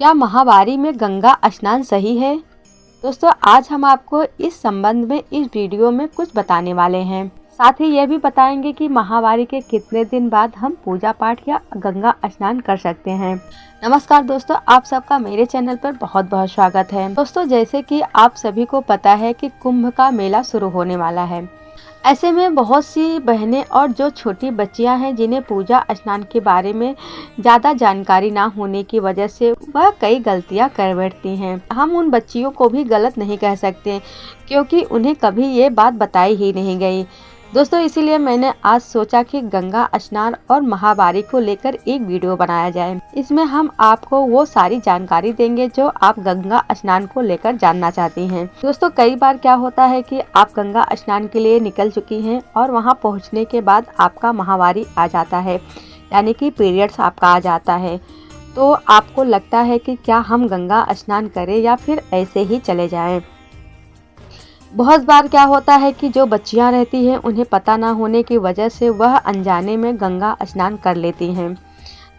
क्या माहवारी में गंगा स्नान सही है? दोस्तों, आज हम आपको इस संबंध में इस वीडियो में कुछ बताने वाले हैं। साथ ही यह भी बताएंगे कि माहवारी के कितने दिन बाद हम पूजा पाठ या गंगा स्नान कर सकते हैं। नमस्कार दोस्तों, आप सबका मेरे चैनल पर बहुत बहुत स्वागत है। दोस्तों, जैसे कि आप सभी को पता है कि कुंभ का मेला शुरू होने वाला है। ऐसे में बहुत सी बहनें और जो छोटी बच्चियां हैं जिन्हें पूजा स्नान के बारे में ज़्यादा जानकारी ना होने की वजह से वह कई गलतियां कर बैठती हैं। हम उन बच्चियों को भी गलत नहीं कह सकते क्योंकि उन्हें कभी ये बात बताई ही नहीं गई। दोस्तों, इसीलिए मैंने आज सोचा कि गंगा स्नान और माहवारी को लेकर एक वीडियो बनाया जाए। इसमें हम आपको वो सारी जानकारी देंगे जो आप गंगा स्नान को लेकर जानना चाहती हैं। दोस्तों, कई बार क्या होता है कि आप गंगा स्नान के लिए निकल चुकी हैं और वहां पहुंचने के बाद आपका माहवारी आ जाता है, यानी कि पीरियड्स आपका आ जाता है। तो आपको लगता है कि क्या हम गंगा स्नान करें या फिर ऐसे ही चले जाएं। बहुत बार क्या होता है कि जो बच्चियां रहती हैं उन्हें पता ना होने की वजह से वह अनजाने में गंगा स्नान कर लेती हैं,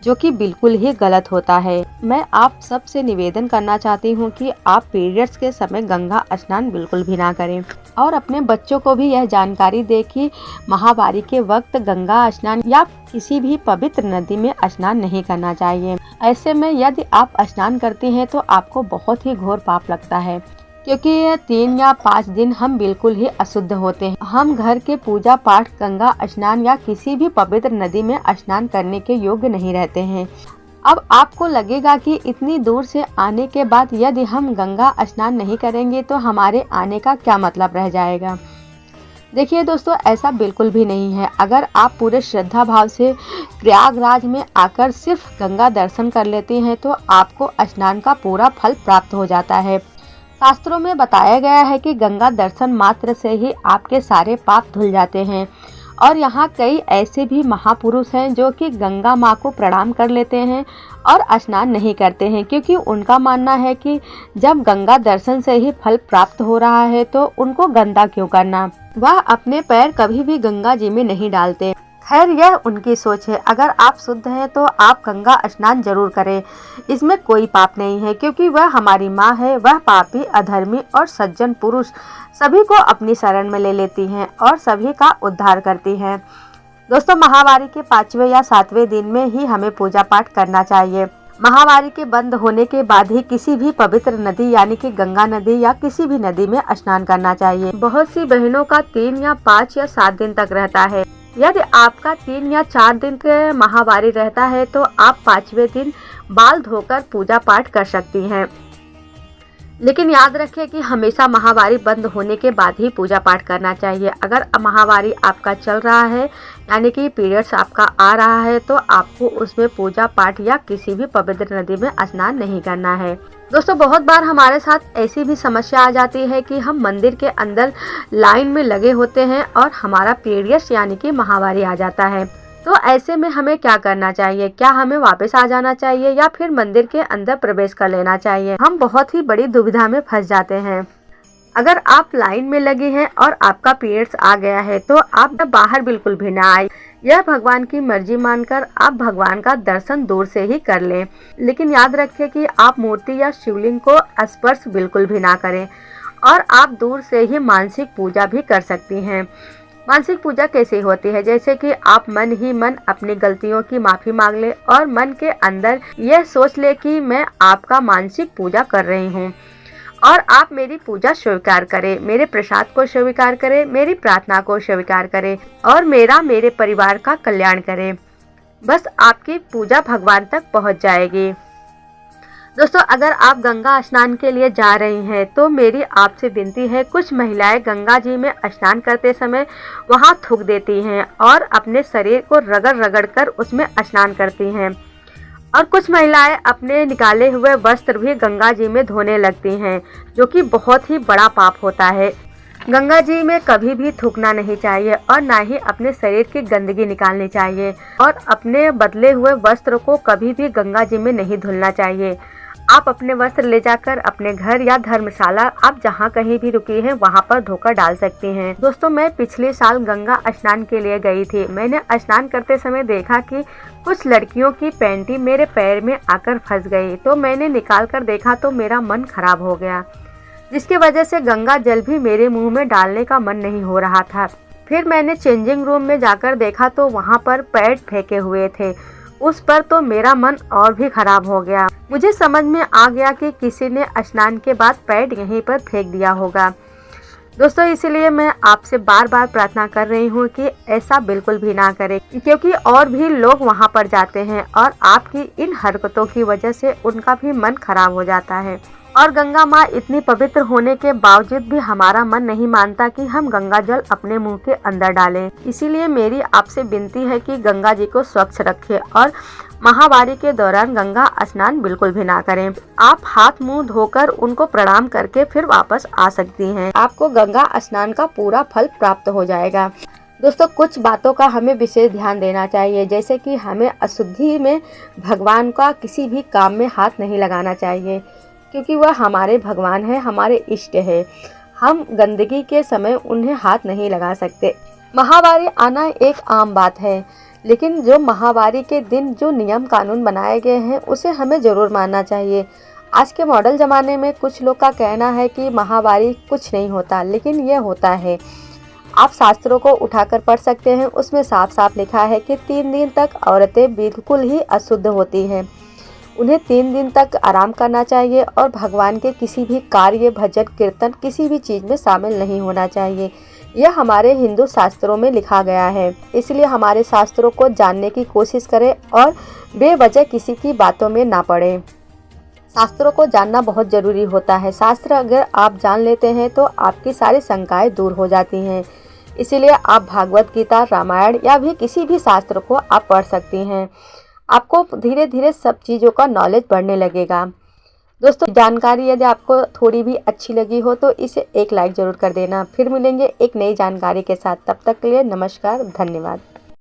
जो कि बिल्कुल ही गलत होता है। मैं आप सब से निवेदन करना चाहती हूं कि आप पीरियड्स के समय गंगा स्नान बिल्कुल भी ना करें और अपने बच्चों को भी यह जानकारी दें कि माहवारी के वक्त गंगा स्नान या किसी भी पवित्र नदी में स्नान नहीं करना चाहिए। ऐसे में यदि आप स्नान करती हैं तो आपको बहुत ही घोर पाप लगता है, क्योंकि ये 3 या 5 दिन हम बिल्कुल ही अशुद्ध होते हैं। हम घर के पूजा पाठ, गंगा स्नान या किसी भी पवित्र नदी में स्नान करने के योग्य नहीं रहते हैं। अब आपको लगेगा कि इतनी दूर से आने के बाद यदि हम गंगा स्नान नहीं करेंगे तो हमारे आने का क्या मतलब रह जाएगा। देखिए दोस्तों, ऐसा बिल्कुल भी नहीं है। अगर आप पूरे श्रद्धा भाव से प्रयागराज में आकर सिर्फ गंगा दर्शन कर लेती हैं तो आपको स्नान का पूरा फल प्राप्त हो जाता है। शास्त्रों में बताया गया है कि गंगा दर्शन मात्र से ही आपके सारे पाप धुल जाते हैं। और यहाँ कई ऐसे भी महापुरुष हैं जो कि गंगा माँ को प्रणाम कर लेते हैं और स्नान नहीं करते हैं, क्योंकि उनका मानना है कि जब गंगा दर्शन से ही फल प्राप्त हो रहा है तो उनको गंदा क्यों करना। वह अपने पैर कभी भी गंगा जी में नहीं डालते। खैर, यह उनकी सोच है। अगर आप शुद्ध हैं तो आप गंगा स्नान जरूर करें, इसमें कोई पाप नहीं है, क्योंकि वह हमारी माँ है। वह पापी, अधर्मी और सज्जन पुरुष सभी को अपनी शरण में ले लेती हैं और सभी का उद्धार करती हैं। दोस्तों, माहवारी के 5वें या 7वें दिन में ही हमें पूजा पाठ करना चाहिए। माहवारी के बंद होने के बाद ही किसी भी पवित्र नदी यानी कि गंगा नदी या किसी भी नदी में स्नान करना चाहिए। बहुत सी बहनों का 3 या 5 या 7 दिन तक रहता है। यदि आपका 3 या 4 दिन के माहवारी रहता है तो आप 5वें दिन बाल धोकर पूजा पाठ कर सकती हैं। लेकिन याद रखें कि हमेशा माहवारी बंद होने के बाद ही पूजा पाठ करना चाहिए। अगर माहवारी आपका चल रहा है यानी कि पीरियड्स आपका आ रहा है तो आपको उसमें पूजा पाठ या किसी भी पवित्र नदी में स्नान नहीं करना है। दोस्तों, बहुत बार हमारे साथ ऐसी भी समस्या आ जाती है कि हम मंदिर के अंदर लाइन में लगे होते हैं और हमारा पीरियड्स यानी कि माहवारी आ जाता है। तो ऐसे में हमें क्या करना चाहिए? क्या हमें वापस आ जाना चाहिए या फिर मंदिर के अंदर प्रवेश कर लेना चाहिए? हम बहुत ही बड़ी दुविधा में फंस जाते हैं। अगर आप लाइन में लगे हैं और आपका पीरियड्स आ गया है तो आप बाहर बिल्कुल भी ना आए। यह भगवान की मर्जी मानकर आप भगवान का दर्शन दूर से ही कर लें। लेकिन याद रखें कि आप मूर्ति या शिवलिंग को स्पर्श बिल्कुल भी ना करें और आप दूर से ही मानसिक पूजा भी कर सकती हैं। मानसिक पूजा कैसे होती है? जैसे कि आप मन ही मन अपनी गलतियों की माफी मांग ले और मन के अंदर यह सोच ले कि मैं आपका मानसिक पूजा कर रही हूँ और आप मेरी पूजा स्वीकार करें, मेरे प्रसाद को स्वीकार करें, मेरी प्रार्थना को स्वीकार करें और मेरे परिवार का कल्याण करें। बस आपकी पूजा भगवान तक पहुँच जाएगी। दोस्तों, अगर आप गंगा स्नान के लिए जा रही हैं तो मेरी आपसे विनती है, कुछ महिलाएं गंगा जी में स्नान करते समय वहां थूक देती हैं और अपने शरीर को रगड़ रगड़ कर उसमें स्नान करती हैं और कुछ महिलाएं अपने निकाले हुए वस्त्र भी गंगा जी में धोने लगती हैं, जो कि बहुत ही बड़ा पाप होता है। गंगा जी में कभी भी थूकना नहीं चाहिए और ना ही अपने शरीर की गंदगी निकालनी चाहिए और अपने बदले हुए वस्त्र को कभी भी गंगा जी में नहीं धुलना चाहिए। आप अपने वस्त्र ले जाकर अपने घर या धर्मशाला, आप जहाँ कहीं भी रुकी हैं वहाँ पर धोकर डाल सकती हैं। दोस्तों, मैं पिछले साल गंगा स्नान के लिए गई थी। मैंने स्नान करते समय देखा कि कुछ लड़कियों की पैंटी मेरे पैर में आकर फंस गई, तो मैंने निकाल कर देखा तो मेरा मन खराब हो गया, जिसकी वजह से गंगा जल भी मेरे मुंह में डालने का मन नहीं हो रहा था। फिर मैंने चेंजिंग रूम में जाकर देखा तो वहाँ पर पैड फेंके हुए थे। उस पर तो मेरा मन और भी खराब हो गया। मुझे समझ में आ गया कि किसी ने स्नान के बाद पैड यहीं पर फेंक दिया होगा। दोस्तों, इसलिए मैं आपसे बार बार प्रार्थना कर रही हूँ कि ऐसा बिल्कुल भी ना करें, क्योंकि और भी लोग वहाँ पर जाते हैं और आपकी इन हरकतों की वजह से उनका भी मन खराब हो जाता है। और गंगा माँ इतनी पवित्र होने के बावजूद भी हमारा मन नहीं मानता कि हम गंगा जल अपने मुंह के अंदर डालें। इसीलिए मेरी आपसे विनती है कि गंगा जी को स्वच्छ रखें और माहवारी के दौरान गंगा स्नान बिल्कुल भी ना करें। आप हाथ मुंह धोकर उनको प्रणाम करके फिर वापस आ सकती हैं। आपको गंगा स्नान का पूरा फल प्राप्त हो जाएगा। दोस्तों, कुछ बातों का हमें विशेष ध्यान देना चाहिए, जैसे कि हमें अशुद्धि में भगवान का किसी भी काम में हाथ नहीं लगाना चाहिए, क्योंकि वह हमारे भगवान है, हमारे इष्ट है। हम गंदगी के समय उन्हें हाथ नहीं लगा सकते। माहवारी आना एक आम बात है, लेकिन जो माहवारी के दिन जो नियम कानून बनाए गए हैं उसे हमें ज़रूर मानना चाहिए। आज के मॉडल ज़माने में कुछ लोग का कहना है कि माहवारी कुछ नहीं होता, लेकिन यह होता है। आप शास्त्रों को उठाकर पढ़ सकते हैं, उसमें साफ साफ लिखा है कि 3 दिन तक औरतें बिल्कुल ही अशुद्ध होती हैं। उन्हें 3 दिन तक आराम करना चाहिए और भगवान के किसी भी कार्य, भजन, कीर्तन किसी भी चीज़ में शामिल नहीं होना चाहिए। यह हमारे हिंदू शास्त्रों में लिखा गया है। इसलिए हमारे शास्त्रों को जानने की कोशिश करें और बेवजह किसी की बातों में ना पड़ें। शास्त्रों को जानना बहुत ज़रूरी होता है। शास्त्र अगर आप जान लेते हैं तो आपकी सारी शंकाएं दूर हो जाती हैं। इसीलिए आप भागवत गीता, रामायण या भी किसी भी शास्त्र को आप पढ़ सकती हैं। आपको धीरे धीरे सब चीज़ों का नॉलेज बढ़ने लगेगा। दोस्तों, जानकारी यदि आपको थोड़ी भी अच्छी लगी हो तो इसे एक लाइक ज़रूर कर देना। फिर मिलेंगे एक नई जानकारी के साथ। तब तक के लिए नमस्कार, धन्यवाद।